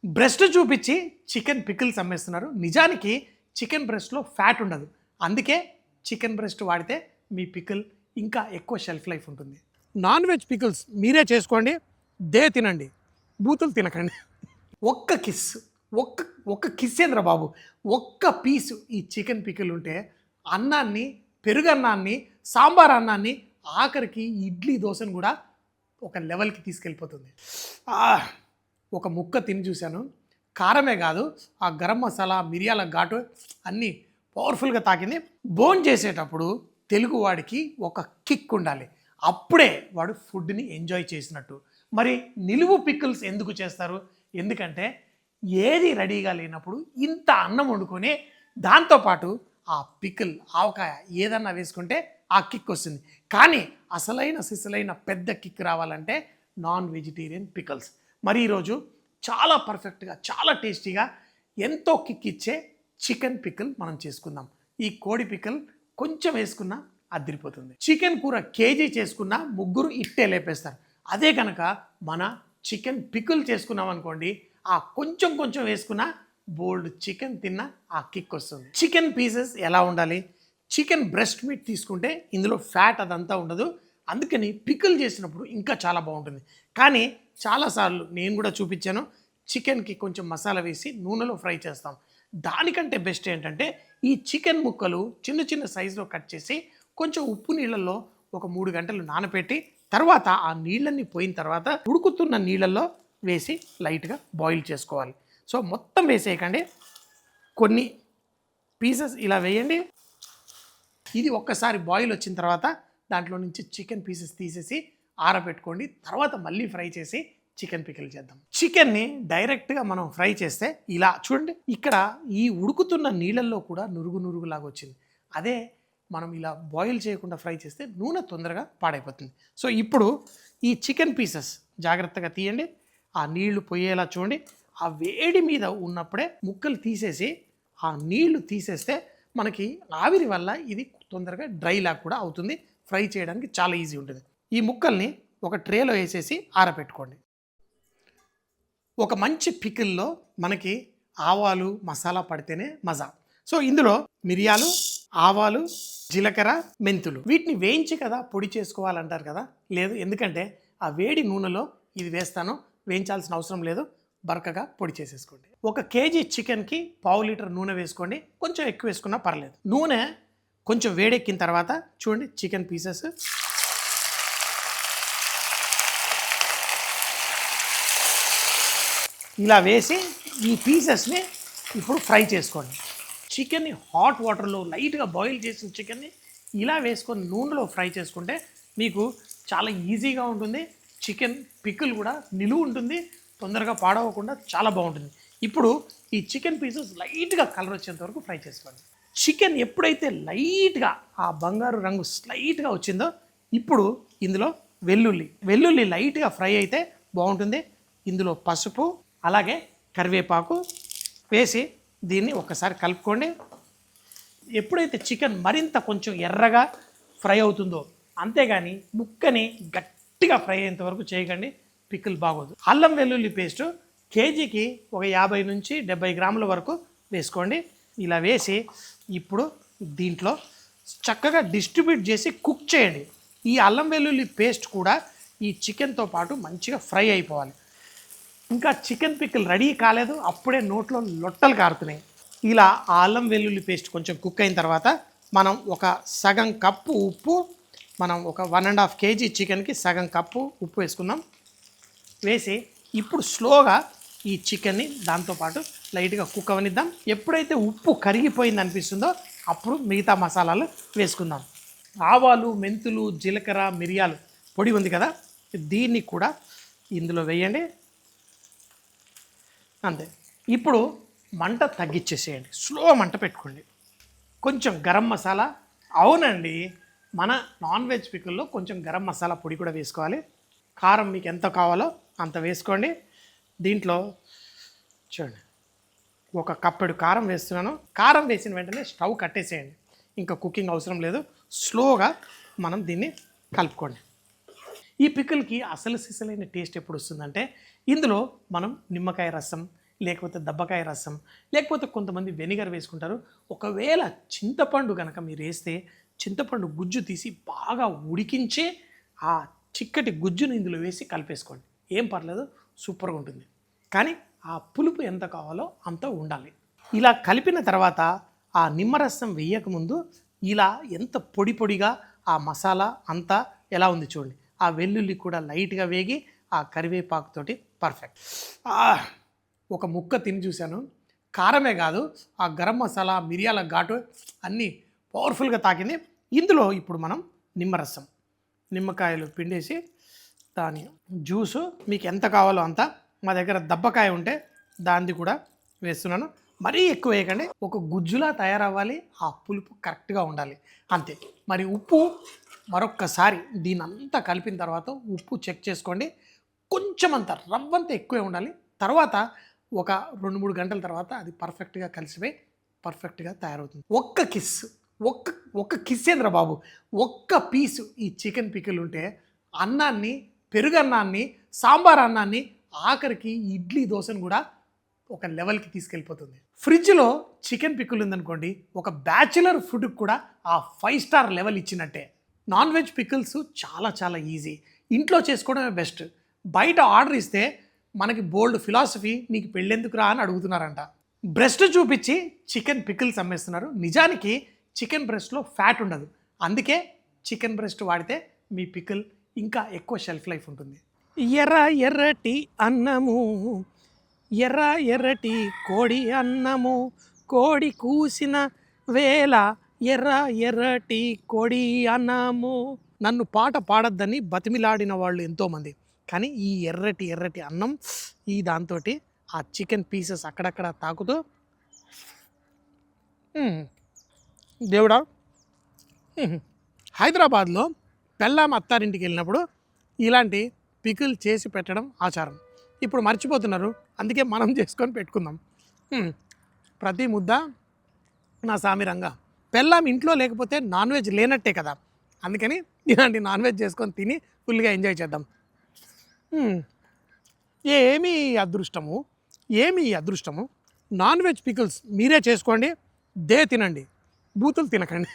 Breast చూపించి chicken pickles అమ్మేస్తున్నారు. నిజానికి చికెన్ బ్రెస్ట్లో ఫ్యాట్ ఉండదు. అందుకే చికెన్ బ్రెస్ట్ వాడితే మీ పికిల్ ఇంకా ఎక్కువ షెల్ఫ్ లైఫ్ ఉంటుంది. నాన్ వెజ్ పికిల్స్ మీరే చేసుకోండి, తినండి, బూతులు తినకండి. ఒక్క కిస్ ఒక్క కిస్ ఏంద్ర బాబు, ఒక్క పీసు ఈ చికెన్ పికిల్ ఉంటే అన్నాన్ని, పెరుగన్నాన్ని, సాంబార్ అన్నాన్ని, ఆఖరికి ఇడ్లీ దోశను కూడా ఒక లెవెల్కి తీసుకెళ్ళిపోతుంది. ఒక ముక్క తిని చూశాను, కారమే కాదు ఆ గరం మసాలా, మిరియాల ఘాటు అన్నీ పవర్ఫుల్గా తాకింది. బోన్ చేసేటప్పుడు తెలుగు వాడికి ఒక కిక్ ఉండాలి, అప్పుడే వాడు ఫుడ్ని ఎంజాయ్ చేసినట్టు. మరి నిలువు పికిల్స్ ఎందుకు చేస్తారు? ఎందుకంటే ఏది రెడీగా లేనప్పుడు ఇంత అన్నం వండుకొని దాంతోపాటు ఆ పికిల్, ఆవకాయ ఏదన్నా వేసుకుంటే ఆ కిక్ వస్తుంది. కానీ సిసలైన పెద్ద కిక్ రావాలంటే నాన్ వెజిటేరియన్ పికిల్స్. మరి ఈరోజు చాలా పర్ఫెక్ట్గా, చాలా టేస్టీగా, ఎంతో కిక్ ఇచ్చే చికెన్ పికిల్ మనం చేసుకుందాం. ఈ కోడి పికిల్ కొంచెం వేసుకున్నా అదిరిపోతుంది. చికెన్ కూర కేజీ చేసుకున్నా ముగ్గురు ఇట్టే లేపేస్తారు. అదే కనుక మన చికెన్ పికిల్ చేసుకున్నాం అనుకోండి, ఆ కొంచెం వేసుకున్నా బోల్డ్ చికెన్ తిన్న ఆ కిక్ వస్తుంది. చికెన్ పీసెస్ ఎలా ఉండాలి? చికెన్ బ్రెస్ట్ మీట్ తీసుకుంటే ఇందులో ఫ్యాట్ అదంతా ఉండదు, అందుకని పికిల్ చేసినప్పుడు ఇంకా చాలా బాగుంటుంది. కానీ చాలాసార్లు నేను కూడా చూపించాను, చికెన్కి కొంచెం మసాలా వేసి నూనెలో ఫ్రై చేస్తాం. దానికంటే బెస్ట్ ఏంటంటే ఈ చికెన్ ముక్కలు చిన్న సైజులో కట్ చేసి కొంచెం ఉప్పు నీళ్ళల్లో ఒక 3 గంటలు నానబెట్టి తర్వాత ఆ నీళ్ళన్నీ పోయిన తర్వాత ఉడుకుతున్న నీళ్ళల్లో వేసి లైట్గా బాయిల్ చేసుకోవాలి. సో మొత్తం వేసేయకండి, కొన్ని పీసెస్ ఇలా వేయండి. ఇది ఒక్కసారి బాయిల్ వచ్చిన తర్వాత దాంట్లో నుంచి చికెన్ పీసెస్ తీసేసి ఆరబెట్టుకోండి. తర్వాత మళ్ళీ ఫ్రై చేసి చికెన్ పికిల్ చేద్దాం. చికెన్ని డైరెక్ట్గా మనం ఫ్రై చేస్తే ఇలా చూడండి, ఇక్కడ ఈ ఉడుకుతున్న నీళ్ళల్లో కూడా నురుగులాగా వచ్చింది. అదే మనం ఇలా బాయిల్ చేయకుండా ఫ్రై చేస్తే నూనె తొందరగా పాడైపోతుంది. సో ఇప్పుడు ఈ చికెన్ పీసెస్ జాగ్రత్తగా తీయండి, ఆ నీళ్లు పోయేలా చూడండి. ఆ వేడి మీద ఉన్నప్పుడే ముక్కలు తీసేసి ఆ నీళ్లు తీసేస్తే మనకి ఆవిరి వల్ల ఇది తొందరగా డ్రై లాగా కూడా అవుతుంది. ఫ్రై చేయడానికి చాలా ఈజీ ఉంటుంది. ఈ ముక్కల్ని ఒక ట్రేలో వేసేసి ఆరబెట్టుకోండి. ఒక మంచి పికిల్లో మనకి ఆవాలు, మసాలా పడితేనే మజా. సో ఇందులో మిరియాలు, ఆవాలు, జీలకర్ర, మెంతులు వీటిని వేయించి కదా పొడి చేసుకోవాలంటారు కదా. లేదు, ఎందుకంటే ఆ వేడి నూనెలో ఇది వేస్తాను, వేయించాల్సిన అవసరం లేదు, బరకగా పొడి చేసేసుకోండి. 1 కేజీ చికెన్కి 1/2 లీటర్ నూనె వేసుకోండి, కొంచెం ఎక్కువ వేసుకున్నా పర్లేదు. నూనె కొంచెం వేడెక్కిన తర్వాత చూడండి, చికెన్ పీసెస్ ఇలా వేసి ఈ పీసెస్ని ఇప్పుడు ఫ్రై చేసుకోండి. చికెన్ని హాట్ వాటర్లో లైట్గా బాయిల్ చేసిన చికెన్ని ఇలా వేసుకొని నూనెలో ఫ్రై చేసుకుంటే మీకు చాలా ఈజీగా ఉంటుంది. చికెన్ పికిల్ కూడా నిలువ ఉంటుంది, తొందరగా పాడవకుండా చాలా బాగుంటుంది. ఇప్పుడు ఈ చికెన్ పీసెస్ లైట్గా కలర్ వచ్చేంత వరకు ఫ్రై చేసుకోండి. చికెన్ ఎప్పుడైతే లైట్గా ఆ బంగారు రంగు స్లైట్గా వచ్చిందో ఇప్పుడు ఇందులో వెల్లుల్లి లైట్గా ఫ్రై అయితే బాగుంటుంది. ఇందులో పసుపు అలాగే కరివేపాకు వేసి దీన్ని ఒక్కసారి కలుపుకోండి. ఎప్పుడైతే చికెన్ మరింత కొంచెం ఎర్రగా ఫ్రై అవుతుందో, అంతేగాని ముక్కని గట్టిగా ఫ్రై అయ్యేంత వరకు చేయకండి, పికిల్ బాగోదు. అల్లం వెల్లుల్లి పేస్టు కేజీకి ఒక 50 నుంచి 70 గ్రాముల వరకు వేసుకోండి. ఇలా వేసి ఇప్పుడు దీంట్లో చక్కగా డిస్ట్రిబ్యూట్ చేసి కుక్ చేయండి. ఈ అల్లం వెల్లుల్లి పేస్ట్ కూడా ఈ చికెన్తో పాటు మంచిగా ఫ్రై అయిపోవాలి. ఇంకా చికెన్ పికిల్ రెడీ కాలేదు, అప్పుడే నోట్లో లొట్టలు కారుతున్నాయి. ఇలా ఆ అల్లం వెల్లుల్లి పేస్ట్ కొంచెం కుక్ అయిన తర్వాత మనం ఒక సగం కప్పు ఉప్పు, మనం ఒక 1.5 కేజీ చికెన్కి సగం కప్పు ఉప్పు వేసుకుందాం. వేసి ఇప్పుడు స్లోగా ఈ చికెన్ని దాంతోపాటు లైట్గా కుక్ అవనిద్దాం. ఎప్పుడైతే ఉప్పు కరిగిపోయింది అనిపిస్తుందో అప్పుడు మిగతా మసాలాలు వేసుకుందాం. ఆవాలు, మెంతులు, జీలకర్ర, మిరియాలు పొడి ఉంది కదా, దీన్ని కూడా ఇందులో వేయండి. అంతే. ఇప్పుడు మంట తగ్గించేసేయండి, స్లో మంట పెట్టుకోండి. కొంచెం గరం మసాలా, అవునండి, మన నాన్ వెజ్ పికిల్లో కొంచెం గరం మసాలా పొడి కూడా వేసుకోవాలి. కారం మీకు ఎంత కావాలో అంత వేసుకోండి. దీంట్లో చూడండి, 1 కప్పెడు కారం వేస్తున్నాను. కారం వేసిన వెంటనే స్టవ్ కట్టేసేయండి, ఇంకా కుకింగ్ అవసరం లేదు. స్లోగా మనం దీన్ని కలుపుకోండి. ఈ పికిల్కి అసలు సిసలైన టేస్ట్ ఎప్పుడు వస్తుందంటే ఇందులో మనం నిమ్మకాయ రసం లేకపోతే దబ్బకాయ రసం, లేకపోతే కొంతమంది వెనిగర్ వేసుకుంటారు. ఒకవేళ చింతపండు కనుక మీరు వేస్తే చింతపండు గుజ్జు తీసి బాగా ఉడికించి ఆ చిక్కటి గుజ్జుని ఇందులో వేసి కలిపేసుకోండి. ఏం పర్లేదు, సూపర్గా ఉంటుంది. కానీ ఆ పులుపు ఎంత కావాలో అంత ఉండాలి. ఇలా కలిపిన తర్వాత ఆ నిమ్మరసం వేయకముందు ఇలా ఎంత పొడి పొడిగా ఆ మసాలా అంతా ఎలా ఉంది చూడండి. ఆ వెల్లుల్లి కూడా లైట్గా వేగి ఆ కరివేపాకుతోటి పర్ఫెక్ట్. ఒక ముక్క తిని చూశాను, కారమే కాదు ఆ గరం మసాలా మిరియాల ఘాటు అన్నీ పవర్ఫుల్గా తాకింది. ఇందులో ఇప్పుడు మనం నిమ్మరసం, నిమ్మకాయలు పిండేసి దాని జ్యూసు మీకు ఎంత కావాలో అంత, మా దగ్గర దబ్బకాయ ఉంటే దాన్ని కూడా వేస్తున్నాను. మరీ ఎక్కువ వేయకండి, ఒక గుజ్జులా తయారవ్వాలి, ఆ పులుపు కరెక్ట్గా ఉండాలి అంతే. మరి ఉప్పు మరొక్కసారి దీని అంతా కలిపిన తర్వాత ఉప్పు చెక్ చేసుకోండి. కొంచెం అంత రవ్వంతా ఎక్కువే ఉండాలి. తర్వాత ఒక 2-3 గంటల తర్వాత అది పర్ఫెక్ట్గా కలిసిపోయి పర్ఫెక్ట్గా తయారవుతుంది. ఒక్క కిస్ ఏంద్ర బాబు, ఒక్క పీసు ఈ చికెన్ పికిల్ ఉంటే అన్నాన్ని, పెరుగన్నాన్ని, సాంబార్ అన్నాన్ని, ఆఖరికి ఇడ్లీ దోశను కూడా ఒక లెవెల్కి తీసుకెళ్ళిపోతుంది. ఫ్రిడ్జ్లో చికెన్ పికిల్ ఉందనుకోండి, ఒక బ్యాచులర్ ఫుడ్కి కూడా ఆ 5 స్టార్ లెవెల్ ఇచ్చినట్టే. నాన్ వెజ్ పికిల్స్ చాలా చాలా ఈజీ, ఇంట్లో చేసుకోవడమే బెస్ట్. బయట ఆర్డర్ ఇస్తే మనకి బోల్డ్ ఫిలాసఫీ, నీకు పెళ్ళెందుకురా అని అడుగుతున్నారంట. బ్రెస్ట్ చూపించి చికెన్ పికిల్స్ అమ్మేస్తున్నారు. నిజానికి చికెన్ బ్రెస్ట్లో ఫ్యాట్ ఉండదు, అందుకే చికెన్ బ్రెస్ట్ వాడితే మీ పికిల్ ఇంకా ఎక్కువ షెల్ఫ్ లైఫ్ ఉంటుంది. ఎర్రటి అన్నము, ఎర్రటి కోడి అన్నము, కోడి కూసిన వేళ ఎర్రటి కోడి అన్నము. నన్ను పాట పాడొద్దని బతిమిలాడిన వాళ్ళు ఎంతోమంది, కానీ ఈ ఎర్రటి అన్నం ఈ దాంతో ఆ చికెన్ పీసెస్ అక్కడక్కడ తాకుతూ దేవుడా. హైదరాబాద్లో పెళ్ళాం అత్తారింటికి వెళ్ళినప్పుడు ఇలాంటి పికిల్ చేసి పెట్టడం ఆచారం. ఇప్పుడు మర్చిపోతున్నారు, అందుకే మనం చేసుకొని పెట్టుకుందాం. ప్రతి ముద్ద నా సామిరంగా. పెళ్ళాం ఇంట్లో లేకపోతే నాన్ వెజ్ లేనట్టే కదా, అందుకని ఇలాంటి నాన్ వెజ్ చేసుకొని తిని ఫుల్గా ఎంజాయ్ చేద్దాం. ఏమీ అదృష్టము. నాన్ వెజ్ పికిల్స్ మీరే చేసుకోండి, తినండి, బూతులు తినకండి.